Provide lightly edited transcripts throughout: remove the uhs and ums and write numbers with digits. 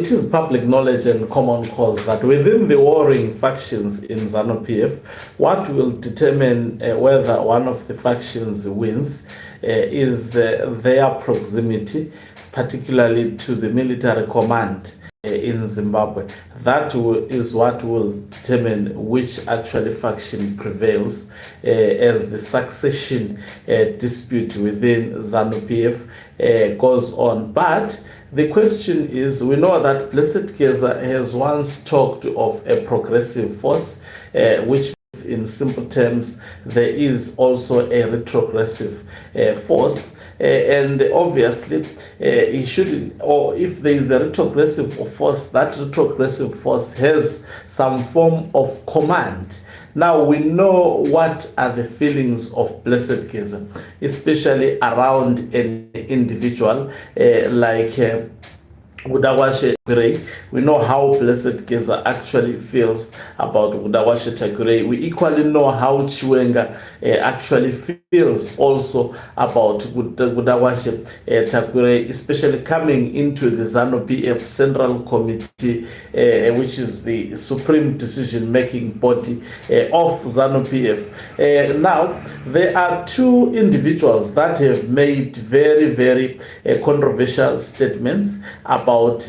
It is public knowledge and common cause that within the warring factions in ZANU-PF, what will determine whether one of the factions wins is their proximity, particularly to the military command in Zimbabwe. That is what will determine which actually faction prevails as the succession dispute within ZANU-PF goes on. But the question is, we know that Blessed Keza has once talked of a progressive force, which means in simple terms, there is also a retrogressive force. And obviously, he shouldn't, or if there is a retrogressive force, that retrogressive force has some form of command. Now we know what are the feelings of Blessed Keza, especially around an individual like Budawashe Takure. We know how Blessed Keza actually feels about Budawashe Takure. We equally know how Chiwenga actually feels also about Budawashe Takure, especially coming into the ZANU-PF Central Committee, which is the supreme decision-making body of ZANU-PF. Now, there are two individuals that have made very, very controversial statements about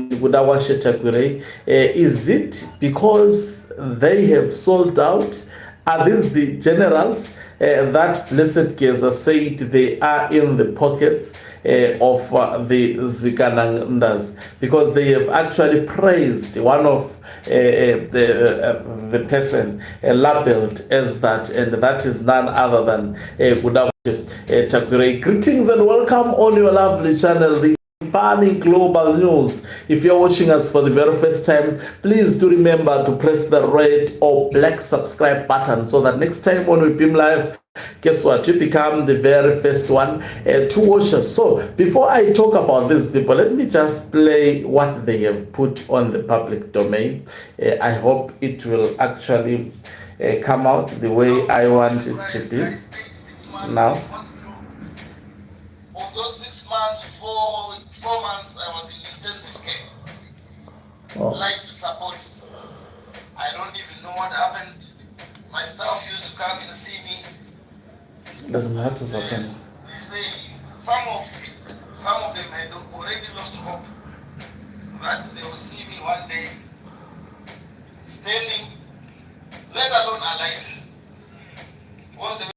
Budawashe Takure. Is it because they have sold out? Are these the generals that Blessed Keza said they are in the pockets of the Zikanandas? Because they have actually praised one of the person labeled as that, and that is none other than Budawashe Takure. Greetings and welcome on your lovely channel, the Burning Global News. If you're watching us for the very first time, please do remember to press the red or black subscribe button so that next time when we beam live, guess what, you become the very first one to watch us. So before I talk about these people, let me just play what they have put on the public domain. I hope it will actually come out the way I want it to be. Now, of those 6 months, 4 months, I was in intensive care. Life support. I don't even know what happened. My staff used to come and see me. Doesn't matter. They say some of them had already lost hope that they will see me one day standing, let alone alive. Because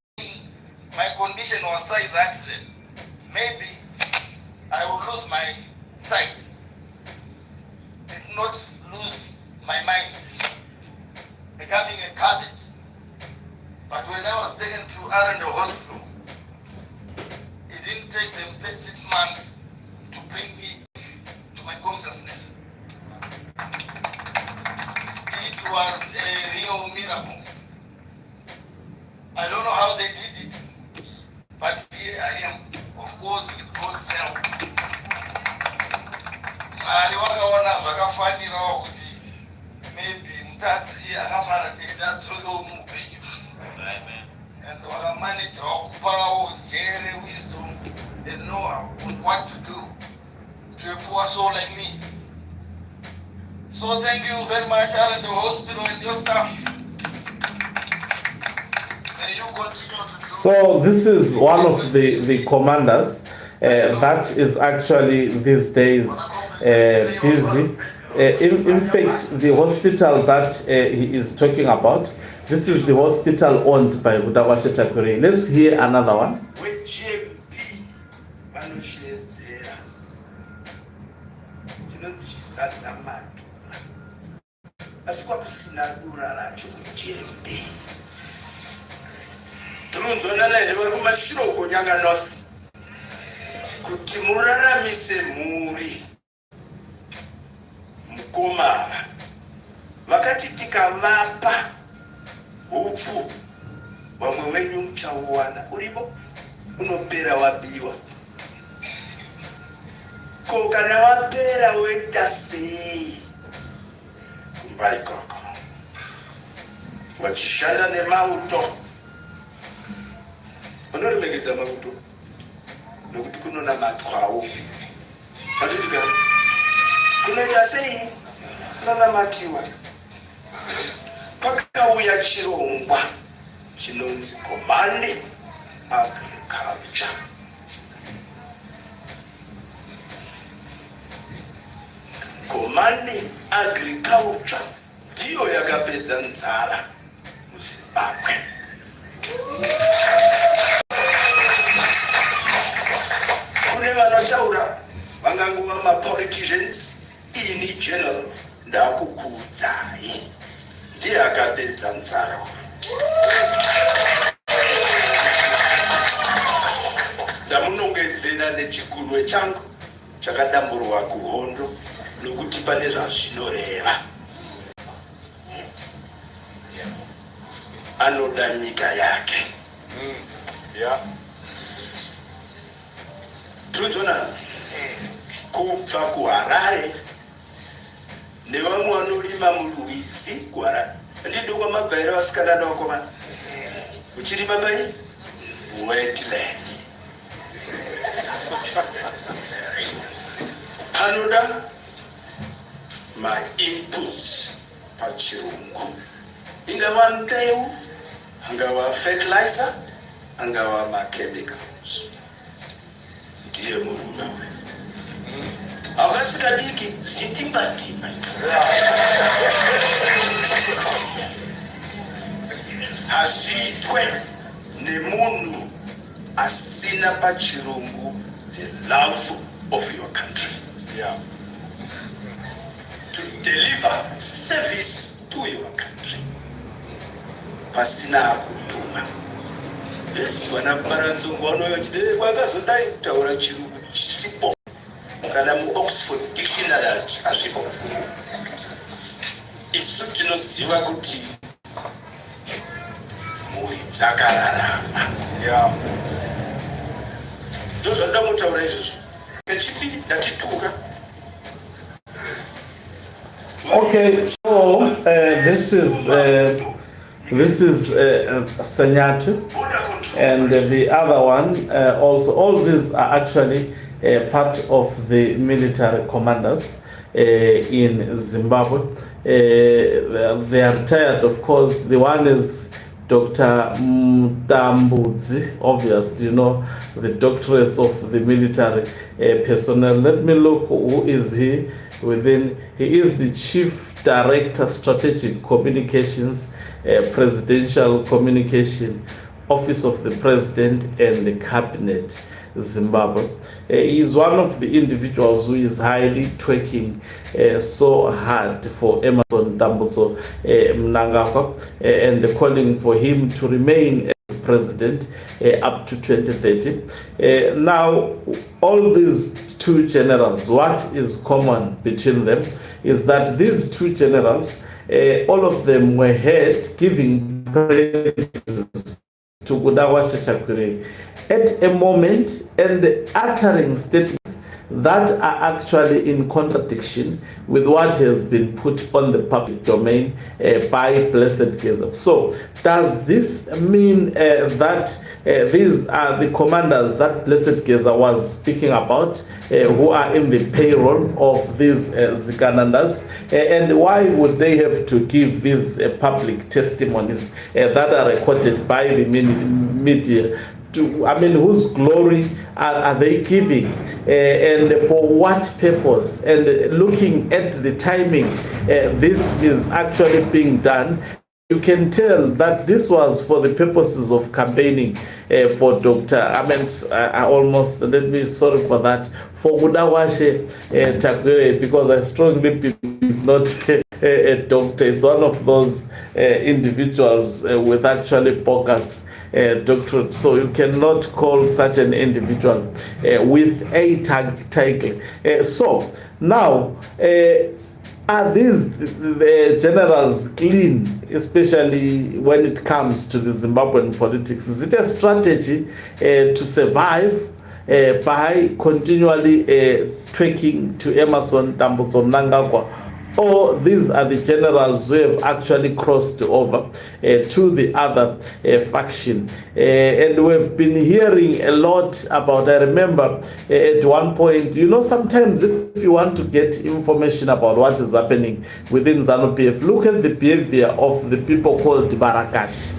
my condition was such that maybe I will lose my sight, if not lose my mind, becoming a cabbage. But when I was taken to Arundel Hospital, it didn't take them 36 months to bring me to my consciousness. It was a real miracle. I don't know how they did it, but here I am, of course, with God's help. Maybe Mutati akafara ndatsoyo mupenyu. And we manage our power, wisdom, and know what to do to a poor soul like me. So thank you very much, Alan, the hospital and your staff. And you continue to do. So this is one of the commanders that is actually these days busy. In fact, the hospital that he is talking about, this is the hospital owned by Budawashe Takure. Let's hear another one. Kuti muraramise mhuri mukomava vakati tikavapa upfu vamwe venyu muchauwana urimo unopera wabiwa ko kana wapera woita sei kumba ikoko vachishanda nemauto unoremekedza mauto nokuti kunona matwawo vatitika kunoita sei nanamatiwa pakauya chirongwa chinonzi Command Agriculture. Command Agriculture ndiyo yakapedza nzara muZimbabwe. Kune vanotaura vangangova mapoliticians ini general ndakukudzai ndiye akapedza nzara. Ndamunongedzera nechigunwe changu chakadamburwa kuhondo nokuti pane zvazvinoreva. Anoda nyika yake. Tunzona kubva kuHarare nevamwe vanorima murwizi kuHarare. Ndiko kwamabvaira vasikana vakomana. Uchirima pai? Wetland. Panoda ma-inputs pachirungu. Ingava mbeu, angava fertilizer, angava ma-chemicals. Ndiye murume uyu. Akasikadiki zitimba-timba. Hazviitwe nemunhu asina pachirungu the love of your country. To deliver service to your country. Pasina kutuma. This wanapara nzungu wanoyochite kwakazodai kutaura chirungu chisipo. Kana mu Oxford Dictionary azvipo. Isu tinoziva kuti mhuri dzakararama. Ndozvanda mutaura izvozvo. Chipiri ndatituka. Okay, so this is Sanyatu, and the other one also. All these are actually part of the military commanders in Zimbabwe. They are retired, of course. The one is Dr. Mtambudzi, obviously, you know, the doctorates of the military personnel. Let me look, who is he within? He is the Chief Director, Strategic Communications, Presidential Communication, Office of the President and the Cabinet, Zimbabwe. He is one of the individuals who is highly twerking so hard for Emerson Dambudzo Mnangagwa and calling for him to remain president up to 2030. Now, all these two generals, what is common between them is that these two generals, all of them were heard giving praises to Gudawa Chachakure at a moment and uttering statements that are actually in contradiction with what has been put on the public domain by Blessed Geza. So, does this mean that these are the commanders that Blessed Geza was speaking about, who are in the payroll of these Ziganandas? And why would they have to give these public testimonies that are recorded by the media? Whose glory are they giving, and for what purpose? And looking at the timing, this is actually being done. You can tell that this was for the purposes of campaigning for Dr. Sorry for that, for Gudawashe Chakwe, because I strongly believe he's not a doctor. It's one of those individuals with actually bogus doctorate. So you cannot call such an individual with a title. So now, are these the generals clean, especially when it comes to the Zimbabwean politics? Is it a strategy to survive by continually twerking to Emerson Dambudzo Mnangagwa, or these are the generals who have actually crossed over to the other faction. And we've been hearing a lot about, I remember at one point, sometimes if you want to get information about what is happening within ZANU-PF, look at the behavior of the people called Barakash.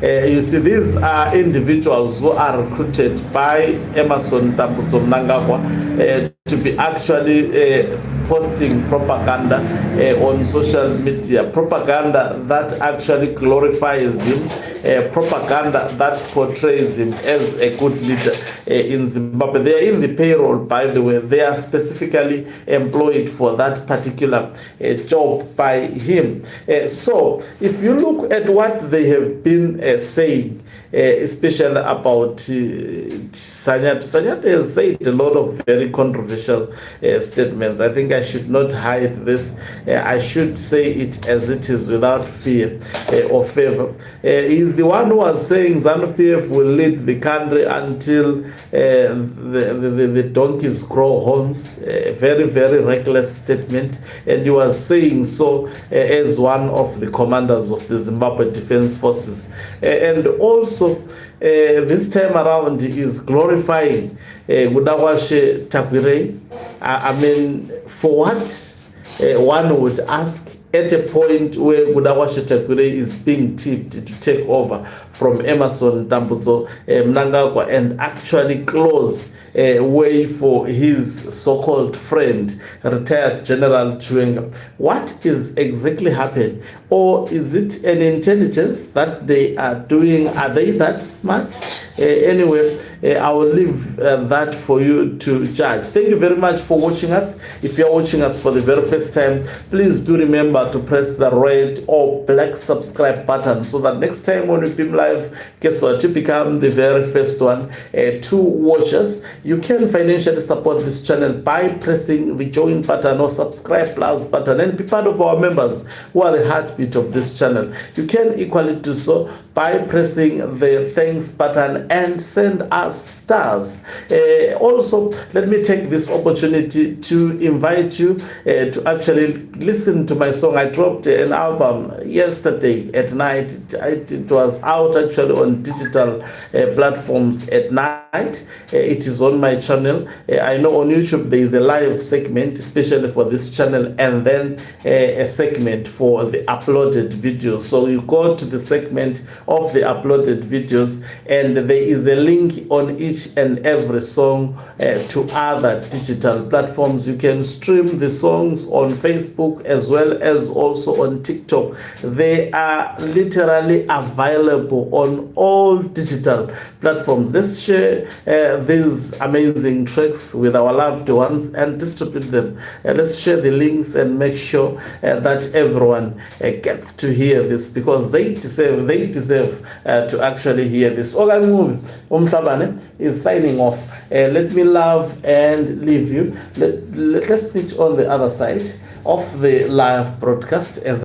You see, these are individuals who are recruited by Emerson Tambutso Mnangagwa to be actually posting propaganda on social media, propaganda that actually glorifies him, propaganda that portrays him as a good leader in Zimbabwe. They are in the payroll, by the way. They are specifically employed for that particular job by him. So if you look at what they have been saying, especially about Sanyata has said a lot of very controversial statements. I think I should not hide this. I should say it as it is without fear or favor. He's the one who was saying ZANU-PF will lead the country until the donkeys grow horns. Very, very reckless statement. And he was saying so as one of the commanders of the Zimbabwe Defense Forces. And also, this time around, he is glorifying Gudawashe Takwirei. I mean, for what one would ask at a point where Gudawashe Takwirei is being tipped to take over from Emerson Tambutso Mnangagwa and actually close way for his so-called friend, retired General Chiwenga. What is exactly happening? Or is it an intelligence that they are doing? Are they that smart? Anyway, I will leave that for you to judge. Thank you very much for watching us. If you are watching us for the very first time, please do remember to press the red or black subscribe button so that next time when we beam live, guess what, you become the very first one to watch us. You can financially support this channel by pressing the join button or subscribe plus button and be part of our members who are the heartbeat of this channel. You can equally do so by pressing the thanks button and send us stars. Also, let me take this opportunity to invite you to actually listen to my song. I dropped an album yesterday at night. It was out actually on digital platforms at night. It is on my channel. I know on YouTube there is a live segment especially for this channel, and then a segment for the uploaded videos. So you go to the segment of the uploaded videos and there is a link on each and every song to other digital platforms. You can stream the songs on Facebook as well as also on TikTok. They are literally available on all digital platforms. Let's share these amazing tracks with our loved ones and distribute them. Let's share the links and make sure that everyone gets to hear this, because they deserve to actually hear this. Ogangubi Umhlabane is signing off. Let me love and leave you. Let's meet on the other side of the live broadcast as